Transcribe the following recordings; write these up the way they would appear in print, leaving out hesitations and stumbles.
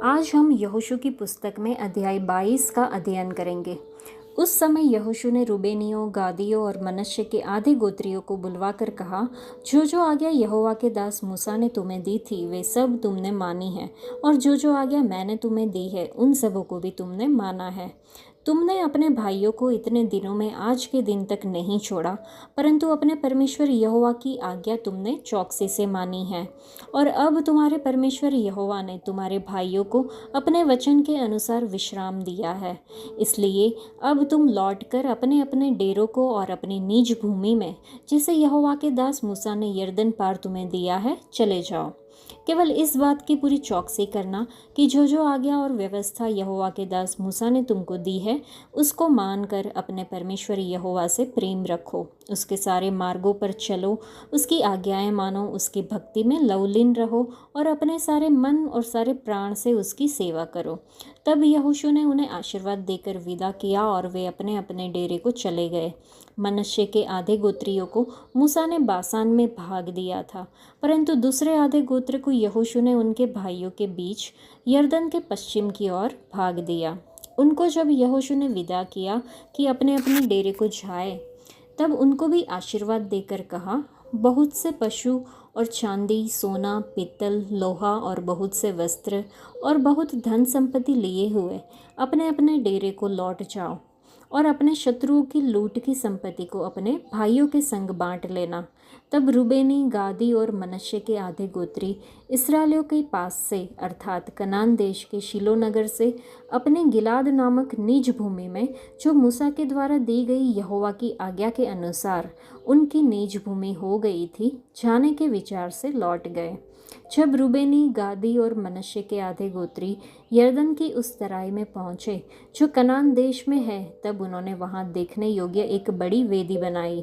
आज हम यहोशू की पुस्तक में अध्याय 22 का अध्ययन करेंगे। उस समय यहोशू ने रूबेनियों, गादियों और मनश्शे के आधे गोत्रियों को बुलवाकर कहा, जो जो आज्ञा यहोवा के दास मूसा ने तुम्हें दी थी वे सब तुमने मानी है, और जो जो आज्ञा मैंने तुम्हें दी है उन सबों को भी तुमने माना है। तुमने अपने भाइयों को इतने दिनों में आज के दिन तक नहीं छोड़ा, परंतु अपने परमेश्वर यहोवा की आज्ञा तुमने चौकसी से मानी है। और अब तुम्हारे परमेश्वर यहोवा ने तुम्हारे भाइयों को अपने वचन के अनुसार विश्राम दिया है। इसलिए अब तुम लौटकर अपने अपने डेरों को और अपनी निज भूमि में, जिसे यहोवा के दास मूसा ने यरदन पार तुम्हें दिया है, चले जाओ। केवल इस बात की पूरी चौकसी करना कि जो जो आज्ञा और व्यवस्था यहोवा के दास मूसा ने तुमको दी है उसको मानकर अपने परमेश्वर यहोवा से प्रेम रखो, उसके सारे मार्गों पर चलो, उसकी आज्ञाएं मानो, उसकी भक्ति में लवलीन रहो और अपने सारे मन और सारे प्राण से उसकी सेवा करो। तब यहोशू ने उन्हें आशीर्वाद देकर विदा किया और वे अपने अपने डेरे को चले गए। मनश्शे के आधे गोत्रियों को मूसा ने बासान में भाग दिया था, परंतु दूसरे आधे गोत्र को यहोशू ने उनके भाइयों के बीच यरदन के पश्चिम की ओर भाग दिया। उनको जब यहोशू ने विदा किया कि अपने अपने डेरे को जाए, तब उनको भी आशीर्वाद देकर कहा, बहुत से पशु और चांदी, सोना, पीतल, लोहा और बहुत से वस्त्र और बहुत धन संपत्ति लिए हुए अपने अपने डेरे को लौट जाओ और अपने शत्रुओं की लूट की संपत्ति को अपने भाइयों के संग बांट लेना। तब रूबेनी, गादी और मनश्शे के आधे गोत्री इस्राएलियों के पास से अर्थात कनान देश के शीलो नगर से अपने गिलाद नामक निज भूमि में, जो मूसा के द्वारा दी गई यहोवा की आज्ञा के अनुसार उनकी निज भूमि हो गई थी, जाने के विचार से लौट गए। जब रूबेनी, गादी और मनश्शे के आधे गोत्री यरदन की उस तराई में पहुँचे जो कनान देश में है, तब उन्होंने वहाँ देखने योग्य एक बड़ी वेदी बनाई।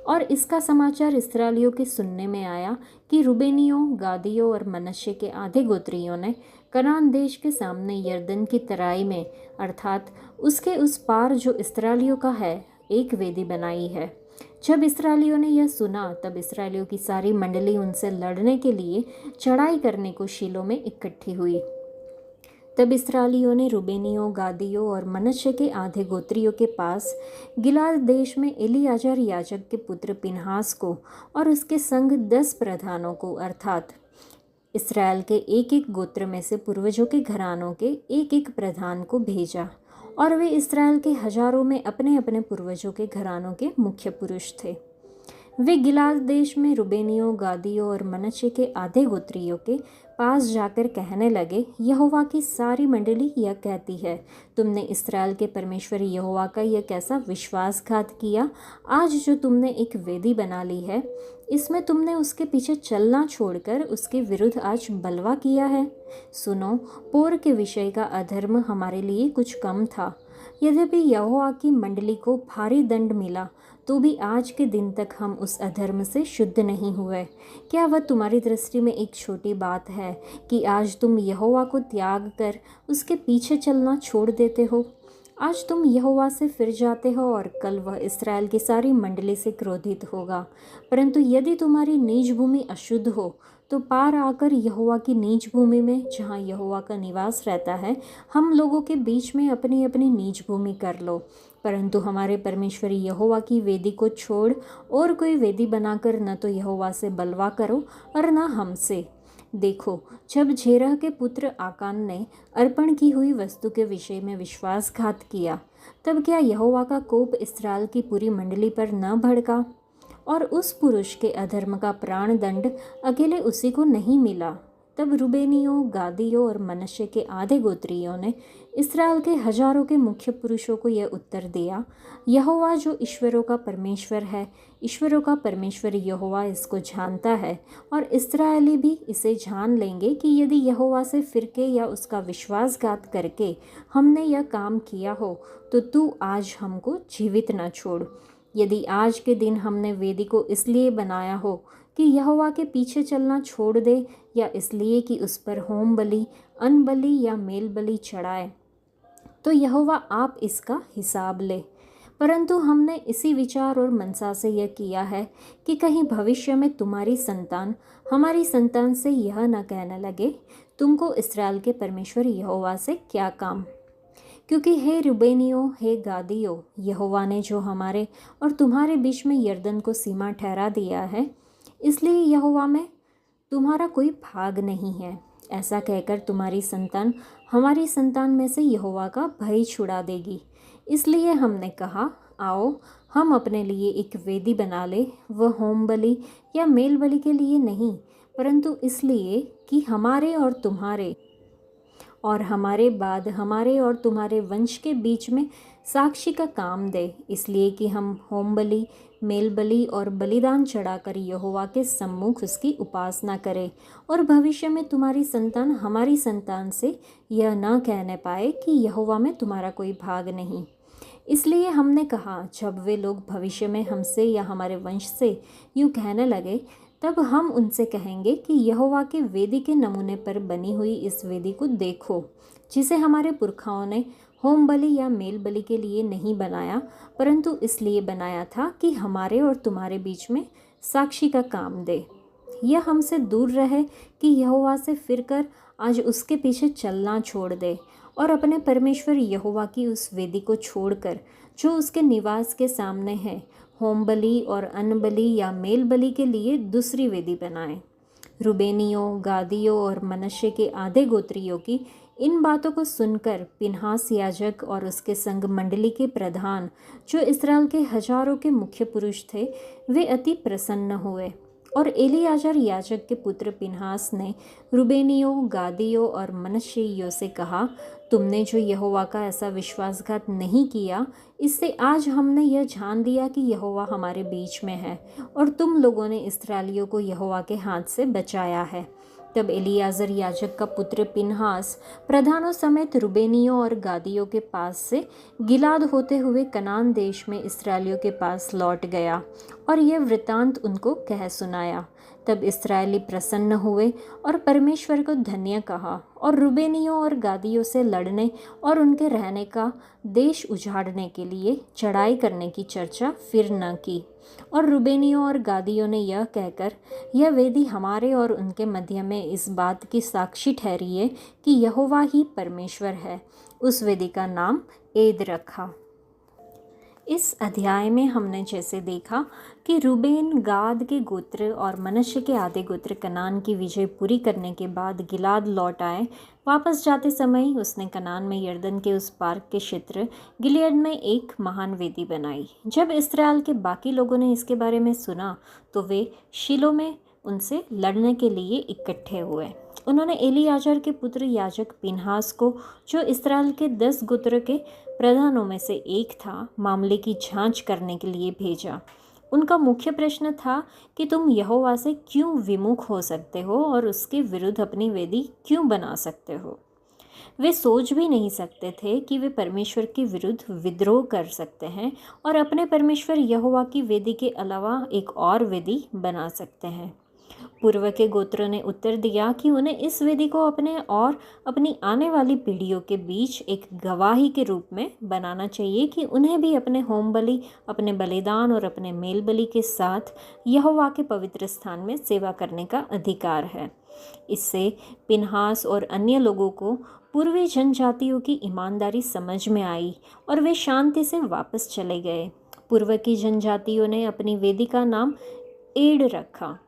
और इसका समाचार इस्राएलियों के सुनने में आया कि रूबेनियों, गादियों और मनश्शे के आधे गोत्रियों ने कनान देश के सामने यरदन की तराई में अर्थात उसके उस पार जो इस्राएलियों का है, एक वेदी बनाई है। जब इस्राएलियों ने यह सुना, तब इस्राएलियों की सारी मंडली उनसे लड़ने के लिए चढ़ाई करने को शीलो में इकट्ठी हुई। तब इस्राएलियों ने रूबेनियों, गादियों और मनश्शे के आधे गोत्रियों के पास गिलाद देश में एलीआजर याजक के पुत्र पिनहास को और उसके संग 10 प्रधानों को अर्थात इस्राएल के एक एक गोत्र में से पूर्वजों के घरानों के एक एक प्रधान को भेजा। और वे इस्राएल के हजारों में अपने अपने पूर्वजों के घरानों के मुख्य पुरुष थे। वे गिलाद देश में रूबेनियों, गादियों और मनश्शे के आधे गोत्रियों के पास जाकर कहने लगे, यहोवा की सारी मंडली यह कहती है, तुमने इस्राएल के परमेश्वर यहोवा का यह कैसा विश्वासघात किया। आज जो तुमने एक वेदी बना ली है, इसमें तुमने उसके पीछे चलना छोड़कर उसके विरुद्ध आज बलवा किया है। सुनो, पोर के विषय का अधर्म हमारे लिए कुछ कम था। यद्यपि यहोवा की मंडली को भारी दंड मिला, तो भी आज के दिन तक हम उस अधर्म से शुद्ध नहीं हुए। क्या वह तुम्हारी दृष्टि में एक छोटी बात है कि आज तुम यहोवा को त्याग कर उसके पीछे चलना छोड़ देते हो? आज तुम यहोवा से फिर जाते हो और कल वह इस्राएल की सारी मंडली से क्रोधित होगा। परंतु यदि तुम्हारी निज भूमि अशुद्ध हो, तो पार आकर यहोवा की निज भूमि में, जहाँ यहोवा का निवास रहता है, हम लोगों के बीच में अपनी अपनी निज भूमि कर लो। परंतु हमारे परमेश्वर यहोवा की वेदी को छोड़ और कोई वेदी बनाकर न तो यहोवा से बलवा करो और न हमसे। देखो, जब झेरह के पुत्र आकान ने अर्पण की हुई वस्तु के विषय में विश्वासघात किया, तब क्या यहोवा का कोप इस्राएल की पूरी मंडली पर न भड़का? और उस पुरुष के अधर्म का प्राण दंड अकेले उसी को नहीं मिला। तब रूबेनियों, गादियों और मनश्शे के आधे गोत्रियों ने इस्राएल के हजारों के मुख्य पुरुषों को यह उत्तर दिया, यहोवा जो ईश्वरों का परमेश्वर है, ईश्वरों का परमेश्वर यहोवा इसको जानता है, और इस्राएली भी इसे जान लेंगे कि यदि यहोवा से फिरके या उसका विश्वासघात करके हमने यह काम किया हो, तो तू आज हमको जीवित न छोड़। यदि आज के दिन हमने वेदी को इसलिए बनाया हो कि यहोवा के पीछे चलना छोड़ दे, या इसलिए कि उस पर होम बलि, अन्न बलि या मेल बलि चढ़ाए, तो यहोवा आप इसका हिसाब ले। परंतु हमने इसी विचार और मनसा से यह किया है कि कहीं भविष्य में तुम्हारी संतान हमारी संतान से यह न कहने लगे, तुमको इस्राएल के परमेश्वर यहोवा से क्या काम? क्योंकि हे रूबेनियों, हे गादियों, यहोवा ने जो हमारे और तुम्हारे बीच में यरदन को सीमा ठहरा दिया है, इसलिए यहोवा में तुम्हारा कोई भाग नहीं है। ऐसा कहकर तुम्हारी संतान हमारी संतान में से यहोवा का भय छुड़ा देगी। इसलिए हमने कहा, आओ हम अपने लिए एक वेदी बना ले, वह होम बलि या मेल बलि के लिए नहीं, परंतु इसलिए कि हमारे बाद हमारे और तुम्हारे वंश के बीच में साक्षी का काम दे, इसलिए कि हम होम बलि, मेल बलि और बलिदान चढ़ाकर यहोवा के सम्मुख उसकी उपासना करें, और भविष्य में तुम्हारी संतान हमारी संतान से यह न कहने पाए कि यहोवा में तुम्हारा कोई भाग नहीं। इसलिए हमने कहा, जब वे लोग भविष्य में हमसे या हमारे वंश से यूँ कहने लगे, तब हम उनसे कहेंगे कि यहोवा के वेदी के नमूने पर बनी हुई इस वेदी को देखो, जिसे हमारे पुरखाओं ने होम बलि या मेल बलि के लिए नहीं बनाया, परंतु इसलिए बनाया था कि हमारे और तुम्हारे बीच में साक्षी का काम दे। यह हमसे दूर रहे कि यहोवा से फिरकर आज उसके पीछे चलना छोड़ दे और अपने परमेश्वर यहोवा की उस वेदी को छोड़कर, जो उसके निवास के सामने है, होम बलि और अन्न बलि या मेल बलि के लिए दूसरी वेदी बनाए। रूबेनियों, गादियों और मनश्शे के आधे गोत्रियों की इन बातों को सुनकर पिनहास याजक और उसके संग मंडली के प्रधान, जो इस्राएल के हजारों के मुख्य पुरुष थे, वे अति प्रसन्न हुए। और एलीआजर याजक के पुत्र पिनहास ने रूबेनियों, गादियों और मनश्शेइयों से कहा, तुमने जो यहोवा का ऐसा विश्वासघात नहीं किया, इससे आज हमने यह जान दिया कि यहोवा हमारे बीच में है, और तुम लोगों ने इस्राएलियों को यहोवा के हाथ से बचाया है। तब एलीआजर याजक का पुत्र पिनहास प्रधानों समेत रूबेनियों और गादियों के पास से गिलाद होते हुए कनान देश में इस्राएलियों के पास लौट गया और यह वृतांत उनको कह सुनाया। तब इस्राएली प्रसन्न हुए और परमेश्वर को धन्य कहा, और रूबेनियों और गादियों से लड़ने और उनके रहने का देश उजाड़ने के लिए चढ़ाई करने की चर्चा फिर न की। और रूबेनियों और गादियों ने यह कहकर, यह वेदी हमारे और उनके मध्य में इस बात की साक्षी ठहरी है कि यहोवा ही परमेश्वर है, उस वेदी का नाम एद रखा। इस अध्याय में हमने जैसे देखा कि रूबेन, गाद के गोत्र और मनश्शे के आधे गोत्र कनान की विजय पूरी करने के बाद गिलाद लौट आए। वापस जाते समय उसने कनान में यरदन के उस पार के क्षेत्र गिलियड में एक महान वेदी बनाई। जब इस्राएल के बाकी लोगों ने इसके बारे में सुना तो वे शीलो में उनसे लड़ने के लिए इकट्ठे हुए। उन्होंने एलीआजर के पुत्र याजक पिनहास को, जो इस्राएल के 10 गोत्र के प्रधानों में से एक था, मामले की जांच करने के लिए भेजा। उनका मुख्य प्रश्न था कि तुम यहोवा से क्यों विमुख हो सकते हो और उसके विरुद्ध अपनी वेदी क्यों बना सकते हो। वे सोच भी नहीं सकते थे कि वे परमेश्वर के विरुद्ध विद्रोह कर सकते हैं और अपने परमेश्वर यहोवा की वेदी के अलावा एक और वेदी बना सकते हैं। पूर्व के गोत्रों ने उत्तर दिया कि उन्हें इस वेदी को अपने और अपनी आने वाली पीढ़ियों के बीच एक गवाही के रूप में बनाना चाहिए कि उन्हें भी अपने होम बलि, अपने बलिदान और अपने मेल बलि के साथ यहोवा के पवित्र स्थान में सेवा करने का अधिकार है। इससे पिनहास और अन्य लोगों को पूर्वी जनजातियों की ईमानदारी समझ में आई और वे शांति से वापस चले गए। पूर्व की जनजातियों ने अपनी वेदी का नाम एड रखा।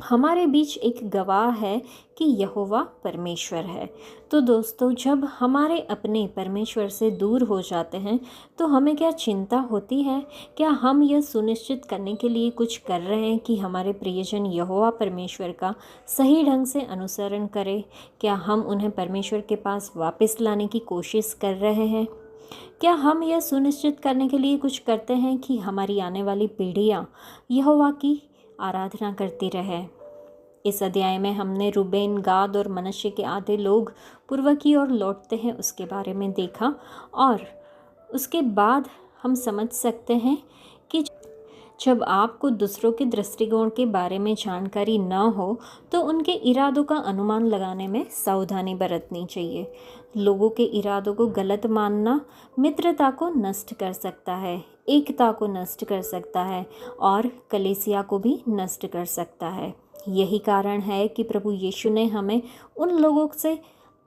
हमारे बीच एक गवाह है कि यहोवा परमेश्वर है। तो दोस्तों, जब हमारे अपने परमेश्वर से दूर हो जाते हैं तो हमें क्या चिंता होती है? क्या हम यह सुनिश्चित करने के लिए कुछ कर रहे हैं कि हमारे प्रियजन यहोवा परमेश्वर का सही ढंग से अनुसरण करें? क्या हम उन्हें परमेश्वर के पास वापस लाने की कोशिश कर रहे हैं? क्या हम यह सुनिश्चित करने के लिए कुछ करते हैं कि हमारी आने वाली पीढ़ियाँ यहोवा की आराधना करती रहे? इस अध्याय में हमने रूबेन, गाद और मनश्शे के आधे लोग पूर्व की ओर लौटते हैं उसके बारे में देखा, और उसके बाद हम समझ सकते हैं कि जब आपको दूसरों के दृष्टिकोण के बारे में जानकारी न हो तो उनके इरादों का अनुमान लगाने में सावधानी बरतनी चाहिए। लोगों के इरादों को गलत मानना मित्रता को नष्ट कर सकता है, एकता को नष्ट कर सकता है और कलीसिया को भी नष्ट कर सकता है। यही कारण है कि प्रभु यीशु ने हमें उन लोगों से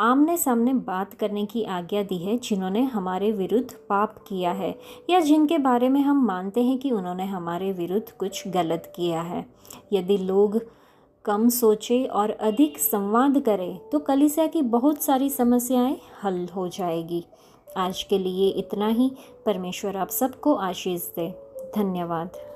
आमने सामने बात करने की आज्ञा दी है जिन्होंने हमारे विरुद्ध पाप किया है या जिनके बारे में हम मानते हैं कि उन्होंने हमारे विरुद्ध कुछ गलत किया है। यदि लोग कम सोचे और अधिक संवाद करें तो कलीसिया की बहुत सारी समस्याएं हल हो जाएगी। आज के लिए इतना ही। परमेश्वर आप सबको आशीष दे। धन्यवाद।